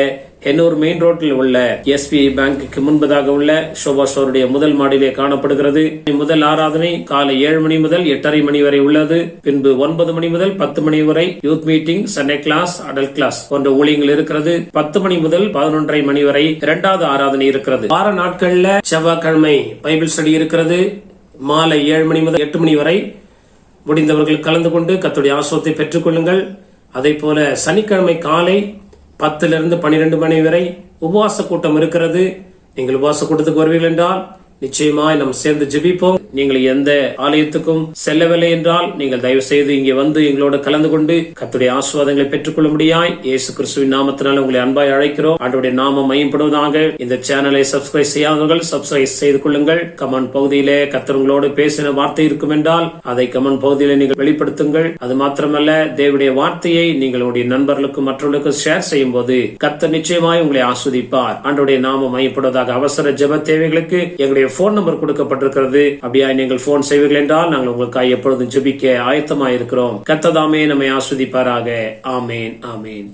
ஹென்னூர் மெயின் ரோட்டில் உள்ள SBI பேங்குக்கு முன்பதாக உள்ள ஷோபா ஸ்டோருடைய முதல் மாடியிலே காணப்படுகிறது. முதல் ஆராதனை காலை 7 மணி முதல் 8:30 மணி வரை உள்ளது. பின்பு 9 மணி முதல் 10 மணி வரை youth meeting, Sunday class, adult class போன்ற ஊழியங்கள் இருக்கிறது. 10 மணி முதல் 11:30 மணி வரை இரண்டாவது ஆராதனை இருக்கிறது. வார நாட்கள்ல செவ்வாய்க்கிழமை பைபிள் ஸ்டடி இருக்கிறது. மாலை 7 மணி முதல் 8 மணி வரை முடிந்தவர்கள் கலந்து கொண்டு கர்த்தருடைய ஆசீர்வாதத்தை பெற்றுக் கொள்ளுங்கள். அதே போல சனிக்கிழமை காலை 10 to 12 மணி வரை உபவாச கூட்டம் இருக்கிறது. நீங்கள் உபவாச கூட்டத்துக்கு வருவீர்கள் என்றால் நிச்சயமாய் நாம் சேர்ந்து ஜெபிப்போம். நீங்கள் எந்த ஆலயத்துக்கும் செல்லவில்லை என்றால் நீங்கள் தயவு செய்து இங்கே வந்து எங்களோட கலந்து கொண்டு கர்த்தருடைய ஆசீர்வாதங்களை பெற்றுக்கொள்ள முடியாய் இயேசு கிறிஸ்துவின் நாமத்தினால் உங்களை அன்பாய் அழைக்கிறோம். ஆண்டவருடைய நாமம் மகிமைப்படுவதாக. இந்த சேனலை சப்ஸ்கிரைப் செய்யாதவர்கள் சப்ஸ்கிரைப் செய்து கொள்ளுங்கள். கமெண்ட் பகுதியிலே கர்த்தர் உங்களோடு பேசின வார்த்தை இருக்கும் என்றால் அதை கமெண்ட் பகுதியிலே நீங்கள் வெளிப்படுத்துங்கள். அது மாத்திரமல்ல, தேவனுடைய வார்த்தையை நீங்கள் உங்களுடைய நண்பர்களுக்கும் மற்றவர்களுக்கும் ஷேர் செய்யும் போது கர்த்தர் நிச்சயமாய் உங்களை ஆஸ்வதிப்பார். ஆண்டவருடைய நாமம் மகிமைப்படுவதாக. அவசர ஜெப தேவைகளுக்கு எங்களுடைய போன் நம்பர் கொடுக்கப்பட்டிருக்கிறது. அப்படியா நீங்கள் போன் செய்வீர்கள் என்றால் நாங்கள் உங்களுக்காக எப்பொழுதும் ஜெபிக்க ஆயத்தமாயிருக்கிறோம். கர்த்தர் தாமே நம்மை ஆஸ்வதிப்பாராக. ஆமேன், ஆமேன்.